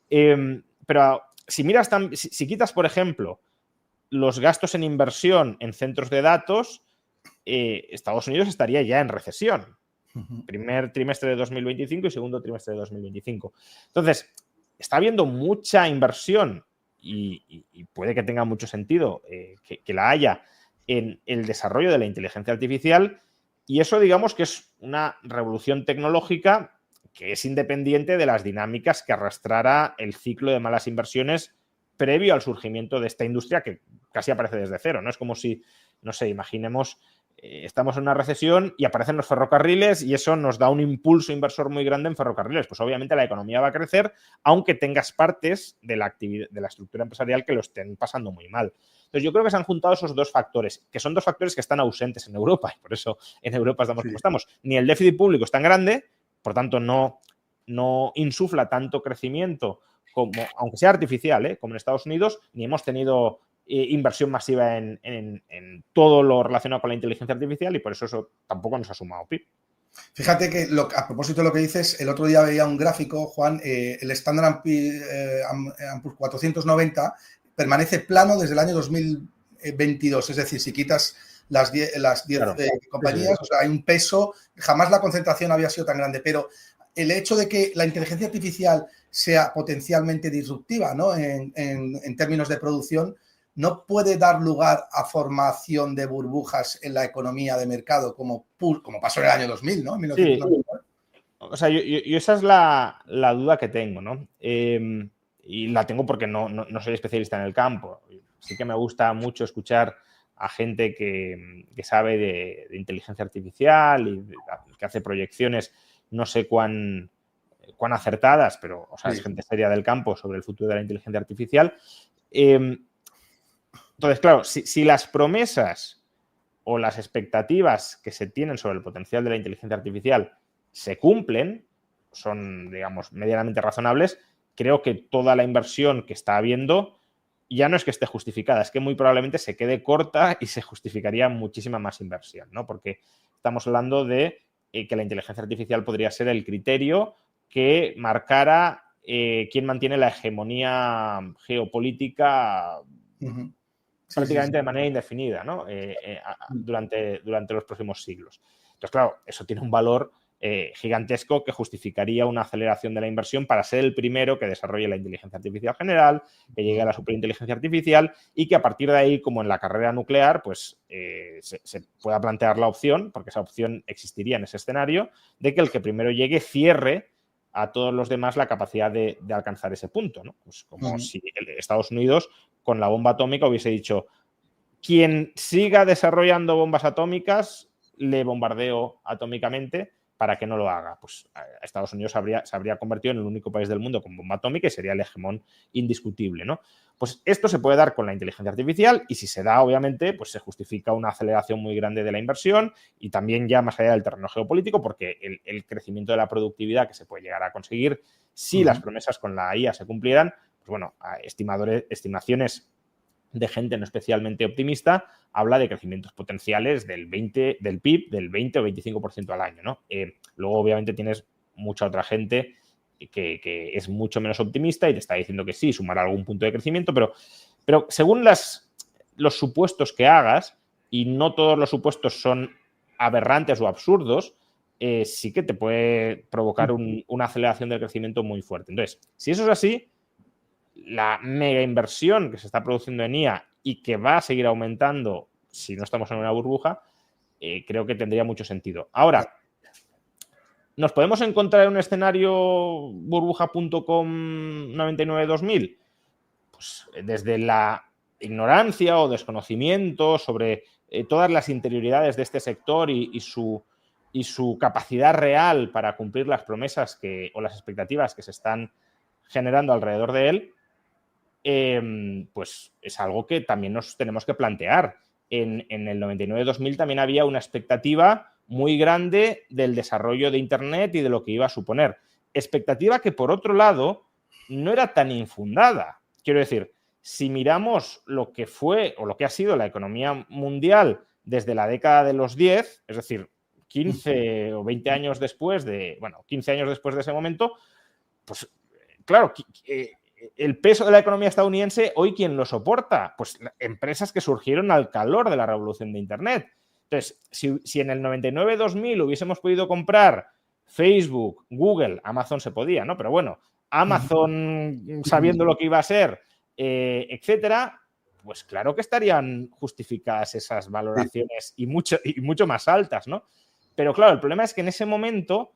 Pero si miras, si quitas, por ejemplo, los gastos en inversión en centros de datos, Estados Unidos estaría ya en recesión. Primer trimestre de 2025 y segundo trimestre de 2025. Entonces, está habiendo mucha inversión y puede que tenga mucho sentido que la haya en el desarrollo de la inteligencia artificial, y eso, digamos, que es una revolución tecnológica que es independiente de las dinámicas que arrastrara el ciclo de malas inversiones previo al surgimiento de esta industria que casi aparece desde cero, ¿no? Es como si, no sé, imaginemos, estamos en una recesión y aparecen los ferrocarriles y eso nos da un impulso inversor muy grande en ferrocarriles. Pues obviamente la economía va a crecer, aunque tengas partes de la estructura empresarial que lo estén pasando muy mal. Entonces yo creo que se han juntado esos dos factores, que son dos factores que están ausentes en Europa, y por eso en Europa estamos como estamos. Ni el déficit público es tan grande, por tanto no insufla tanto crecimiento, como, aunque sea artificial, como en Estados Unidos, ni hemos tenido inversión masiva en todo lo relacionado con la inteligencia artificial, y por eso tampoco nos ha sumado PIB. Fíjate que a propósito de lo que dices, el otro día veía un gráfico, Juan, el Standard & Poor's 490 permanece plano desde el año 2022, es decir, si quitas las 10 claro, compañías, sí. O sea, hay un peso, jamás la concentración había sido tan grande, pero el hecho de que la inteligencia artificial sea potencialmente disruptiva, ¿no? en términos de producción, no puede dar lugar a formación de burbujas en la economía de mercado como pasó en el año 2000, ¿no? En 1990. Sí. O sea, yo esa es la duda que tengo, ¿no? Y la tengo porque no soy especialista en el campo. Sí que me gusta mucho escuchar a gente que sabe de inteligencia artificial y que hace proyecciones, no sé cuán acertadas, pero o sea, sí. Es gente seria del campo sobre el futuro de la inteligencia artificial. Entonces, claro, si las promesas o las expectativas que se tienen sobre el potencial de la inteligencia artificial se cumplen, son, digamos, medianamente razonables, creo que toda la inversión que está habiendo ya no es que esté justificada, es que muy probablemente se quede corta y se justificaría muchísima más inversión, ¿no? Porque estamos hablando de que la inteligencia artificial podría ser el criterio que marcara quién mantiene la hegemonía geopolítica prácticamente de manera indefinida, ¿no? Durante los próximos siglos. Entonces, claro, eso tiene un valor gigantesco que justificaría una aceleración de la inversión para ser el primero que desarrolle la inteligencia artificial general, que llegue a la superinteligencia artificial y que a partir de ahí, como en la carrera nuclear, pues se pueda plantear la opción, porque esa opción existiría en ese escenario, de que el que primero llegue cierre a todos los demás la capacidad de alcanzar ese punto, ¿no? Pues como si Estados Unidos con la bomba atómica hubiese dicho: quien siga desarrollando bombas atómicas, le bombardeo atómicamente para que no lo haga. Pues Estados Unidos se habría convertido en el único país del mundo con bomba atómica y sería el hegemón indiscutible, ¿no? Pues esto se puede dar con la inteligencia artificial y si se da, obviamente, pues se justifica una aceleración muy grande de la inversión y también ya más allá del terreno geopolítico, porque el crecimiento de la productividad que se puede llegar a conseguir si las promesas con la IA se cumplieran, pues bueno, estimaciones de gente no especialmente optimista habla de crecimientos potenciales del PIB del 20 o 25% al año, ¿no? Luego, obviamente, tienes mucha otra gente que es mucho menos optimista y te está diciendo que sí, sumará algún punto de crecimiento, pero según los supuestos que hagas, y no todos los supuestos son aberrantes o absurdos, sí que te puede provocar una aceleración del crecimiento muy fuerte. Entonces, si eso es así, la mega inversión que se está produciendo en IA y que va a seguir aumentando si no estamos en una burbuja, creo que tendría mucho sentido. Ahora, ¿nos podemos encontrar en un escenario burbuja.com 99-2000? Pues desde la ignorancia o desconocimiento sobre todas las interioridades de este sector y su capacidad real para cumplir las promesas o las expectativas que se están generando alrededor de él, pues es algo que también nos tenemos que plantear. En el 99-2000 también había una expectativa muy grande del desarrollo de Internet y de lo que iba a suponer. Expectativa que, por otro lado, no era tan infundada. Quiero decir, si miramos lo que fue o lo que ha sido la economía mundial desde la década de los 10, es decir, 15 o 20 años después 15 años después de ese momento, pues claro, el peso de la economía estadounidense, hoy, ¿quién lo soporta? Pues empresas que surgieron al calor de la revolución de Internet. Entonces, si en el 99-2000 hubiésemos podido comprar Facebook, Google, Amazon se podía, ¿no? Pero bueno, Amazon sabiendo lo que iba a ser, etcétera, pues claro que estarían justificadas esas valoraciones y mucho más altas, ¿no? Pero claro, el problema es que en ese momento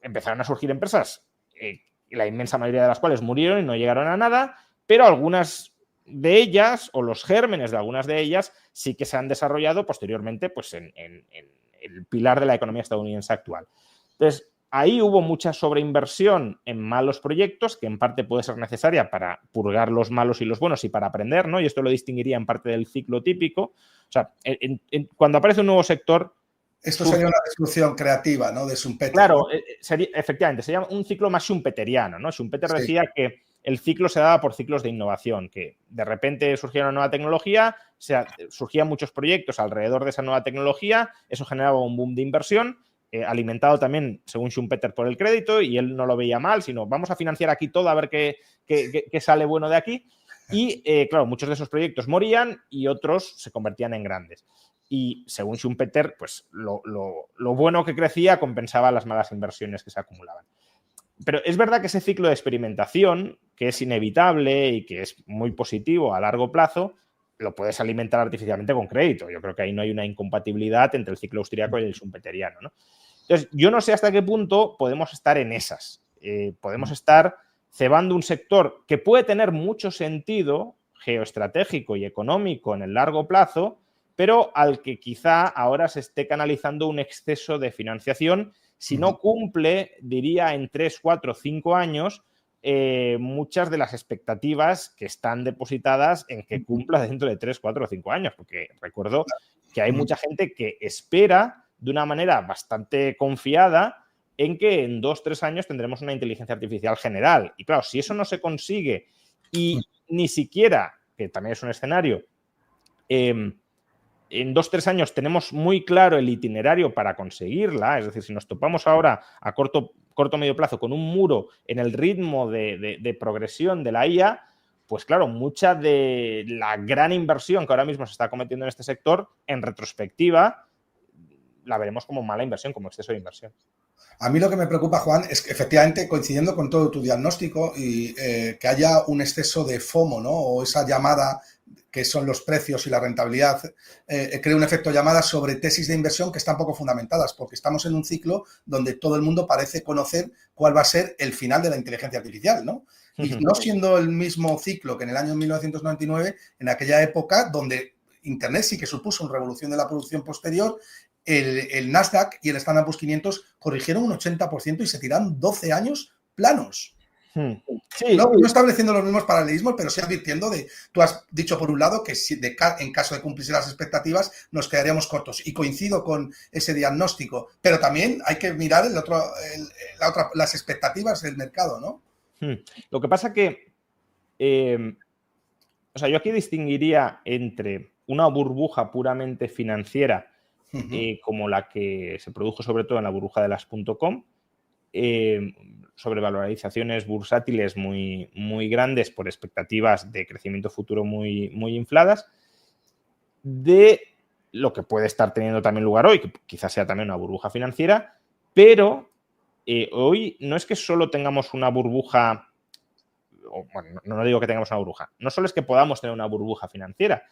empezaron a surgir empresas, la inmensa mayoría de las cuales murieron y no llegaron a nada, pero algunas de ellas, o los gérmenes de algunas de ellas, sí que se han desarrollado posteriormente pues, en el pilar de la economía estadounidense actual. Entonces, ahí hubo mucha sobreinversión en malos proyectos, que en parte puede ser necesaria para purgar los malos y los buenos y para aprender, ¿no? Y esto lo distinguiría en parte del ciclo típico. O sea, cuando aparece un nuevo sector... Esto sería una destrucción creativa, ¿no? De Schumpeter. Claro, ¿no? Efectivamente, sería un ciclo más schumpeteriano, ¿no? Schumpeter decía que el ciclo se daba por ciclos de innovación, que de repente surgía una nueva tecnología, surgían muchos proyectos alrededor de esa nueva tecnología, eso generaba un boom de inversión, alimentado también, según Schumpeter, por el crédito, y él no lo veía mal, sino vamos a financiar aquí todo a ver qué sale bueno de aquí. Y, claro, muchos de esos proyectos morían y otros se convertían en grandes. Y según Schumpeter, pues lo bueno que crecía compensaba las malas inversiones que se acumulaban. Pero es verdad que ese ciclo de experimentación, que es inevitable y que es muy positivo a largo plazo, lo puedes alimentar artificialmente con crédito. Yo creo que ahí no hay una incompatibilidad entre el ciclo austríaco y el schumpeteriano, ¿no? Entonces, yo no sé hasta qué punto podemos estar en esas. Podemos estar cebando un sector que puede tener mucho sentido geoestratégico y económico en el largo plazo, pero al que quizá ahora se esté canalizando un exceso de financiación si no cumple, diría, en 3, 4, 5 años, muchas de las expectativas que están depositadas en que cumpla dentro de 3, 4 o 5 años, porque recuerdo que hay mucha gente que espera de una manera bastante confiada en que en 2, 3 años tendremos una inteligencia artificial general. Y claro, si eso no se consigue y ni siquiera, que también es un escenario, en 2, 3 años tenemos muy claro el itinerario para conseguirla, es decir, si nos topamos ahora a corto medio plazo con un muro en el ritmo de progresión de la IA, pues claro, mucha de la gran inversión que ahora mismo se está cometiendo en este sector, en retrospectiva, la veremos como mala inversión, como exceso de inversión. A mí lo que me preocupa, Juan, es que efectivamente, coincidiendo con todo tu diagnóstico, y que haya un exceso de FOMO, ¿no? O esa llamada que son los precios y la rentabilidad, crea un efecto llamada sobre tesis de inversión que están poco fundamentadas, porque estamos en un ciclo donde todo el mundo parece conocer cuál va a ser el final de la inteligencia artificial, ¿no? Y no siendo el mismo ciclo que en el año 1999, en aquella época donde Internet sí que supuso una revolución de la producción posterior, el Nasdaq y el Standard Poor's 500 corrigieron un 80% y se tiraron 12 años planos. Sí. No estableciendo los mismos paralelismos, pero sí advirtiendo de, tú has dicho por un lado que si en caso de cumplirse las expectativas nos quedaríamos cortos, y coincido con ese diagnóstico, pero también hay que mirar las expectativas del mercado, ¿no? Lo que pasa que, o sea, yo aquí distinguiría entre una burbuja puramente financiera, como la que se produjo sobre todo en la burbuja de las .com, sobrevalorizaciones bursátiles muy, muy grandes por expectativas de crecimiento futuro muy, muy infladas, de lo que puede estar teniendo también lugar hoy, que quizás sea también una burbuja financiera, pero hoy no es que solo tengamos una burbuja, bueno, no digo que tengamos una burbuja, no solo es que podamos tener una burbuja financiera,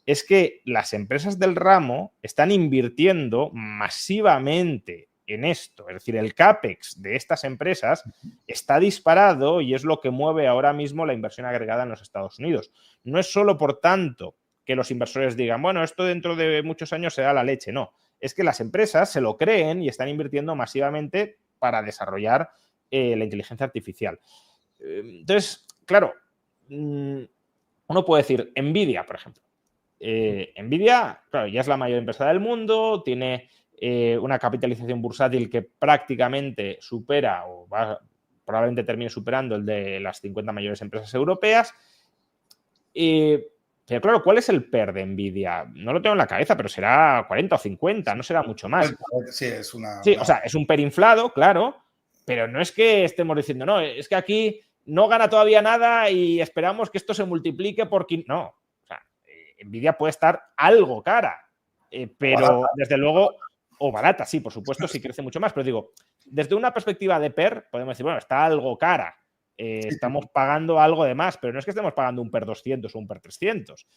es que las empresas del ramo están invirtiendo masivamente en esto. Es decir, el CAPEX de estas empresas está disparado y es lo que mueve ahora mismo la inversión agregada en los Estados Unidos. No es solo, por tanto, que los inversores digan, bueno, esto dentro de muchos años será la leche. No, es que las empresas se lo creen y están invirtiendo masivamente para desarrollar la inteligencia artificial. Entonces, claro, uno puede decir, Nvidia, por ejemplo. Nvidia, claro, ya es la mayor empresa del mundo, tiene una capitalización bursátil que prácticamente supera o probablemente termine superando el de las 50 mayores empresas europeas. Pero claro, ¿cuál es el PER de Nvidia? No lo tengo en la cabeza, pero será 40 o 50, no será mucho más. Sí, es una... Sí, o sea, es un PER inflado, claro, pero no es que estemos diciendo, no, es que aquí no gana todavía nada y esperamos que esto se multiplique por... No, Nvidia puede estar algo cara, pero desde luego, o barata, sí, por supuesto, sí crece mucho más, pero digo, desde una perspectiva de PER, podemos decir, bueno, está algo cara, estamos pagando algo de más, pero no es que estemos pagando un PER 200 o un PER 300.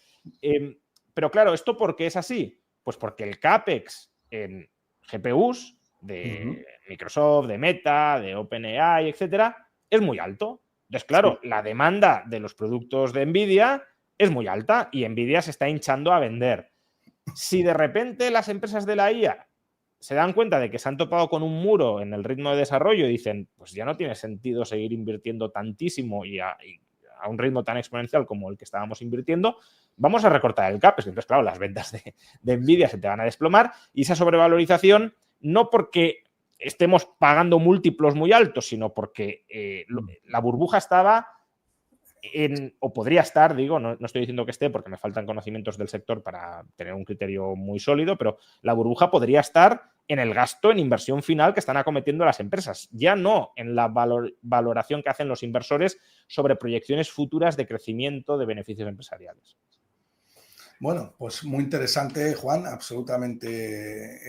Pero claro, ¿esto por qué es así? Pues porque el CAPEX en GPUs de Microsoft, de Meta, de OpenAI, etcétera, es muy alto. Entonces, claro, la demanda de los productos de Nvidia es muy alta y Nvidia se está hinchando a vender. Si de repente las empresas de la IA se dan cuenta de que se han topado con un muro en el ritmo de desarrollo y dicen, pues ya no tiene sentido seguir invirtiendo tantísimo y a un ritmo tan exponencial como el que estábamos invirtiendo, vamos a recortar el CAPEX. Entonces, claro, las ventas de Nvidia se te van a desplomar y esa sobrevalorización, no porque estemos pagando múltiplos muy altos, sino porque la burbuja estaba o podría estar, digo, no estoy diciendo que esté porque me faltan conocimientos del sector para tener un criterio muy sólido, pero la burbuja podría estar en el gasto en inversión final que están acometiendo las empresas, ya no en la valoración que hacen los inversores sobre proyecciones futuras de crecimiento de beneficios empresariales. Bueno, pues muy interesante, Juan, absolutamente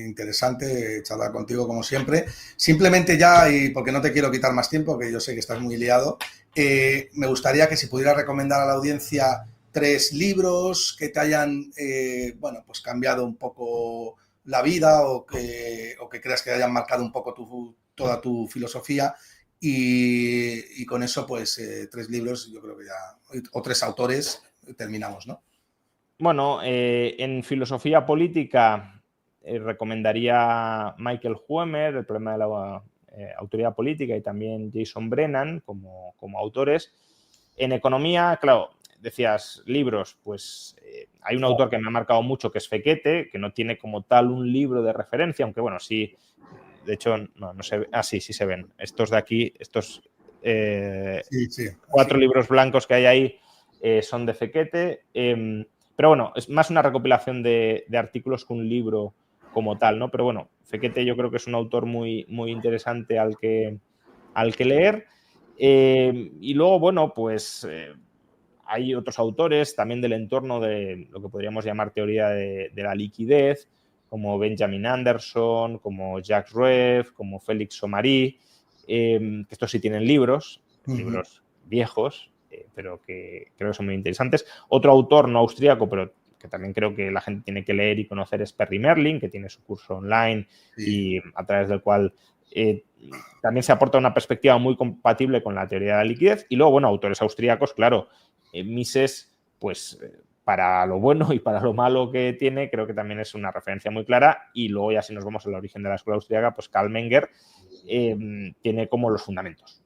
interesante charlar contigo como siempre. Simplemente ya, y porque no te quiero quitar más tiempo, que yo sé que estás muy liado, me gustaría que si pudieras recomendar a la audiencia 3 libros que te hayan, bueno, pues cambiado un poco la vida o que creas que hayan marcado un poco toda tu filosofía. Y con eso, pues, 3 libros, yo creo que ya, o 3 autores, terminamos, ¿no? Bueno, en filosofía política recomendaría Michael Huemer, El problema de la Autoridad Política y también Jason Brennan como autores. En economía, claro, decías libros, pues hay un autor que me ha marcado mucho que es Fekete, que no tiene como tal un libro de referencia, aunque bueno, sí, de hecho, no se ve. Sí se ven. Estos de aquí, estos Sí, 4 libros blancos que hay ahí son de Fekete. Pero bueno, es más una recopilación de artículos que un libro como tal, ¿no? Pero bueno, Fekete yo creo que es un autor muy, muy interesante al que leer. Y luego, bueno, pues hay otros autores también del entorno de lo que podríamos llamar teoría de la liquidez, como Benjamin Anderson, como Jacques Rueff, como Félix Somary, que estos sí tienen libros viejos, pero que creo que son muy interesantes. Otro autor no austríaco, pero que también creo que la gente tiene que leer y conocer es Perry Merlin, que tiene su curso online y a través del cual también se aporta una perspectiva muy compatible con la teoría de la liquidez. Y luego, bueno, autores austríacos, claro, Mises, pues para lo bueno y para lo malo que tiene, creo que también es una referencia muy clara. Y luego ya si nos vamos al origen de la escuela austríaca, pues Karl Menger tiene como los fundamentos.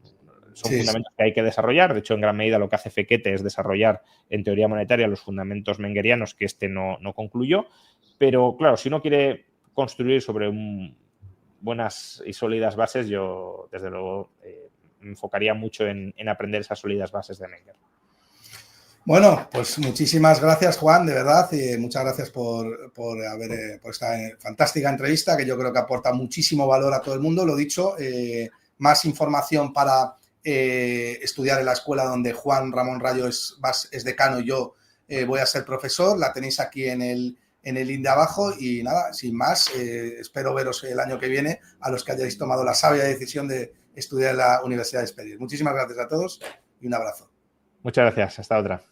Son fundamentos que hay que desarrollar. De hecho, en gran medida lo que hace Fekete es desarrollar en teoría monetaria los fundamentos mengerianos que no concluyó. Pero claro, si uno quiere construir sobre buenas y sólidas bases, yo desde luego me enfocaría mucho en aprender esas sólidas bases de Menger. Bueno, pues muchísimas gracias, Juan, de verdad, y muchas gracias por esta fantástica entrevista que yo creo que aporta muchísimo valor a todo el mundo. Lo dicho, más información para estudiar en la escuela donde Juan Ramón Rayo es decano y yo voy a ser profesor. La tenéis aquí en el link de abajo y nada, sin más, espero veros el año que viene a los que hayáis tomado la sabia decisión de estudiar en la Universidad de Experience. Muchísimas gracias a todos y un abrazo. Muchas gracias. Hasta otra.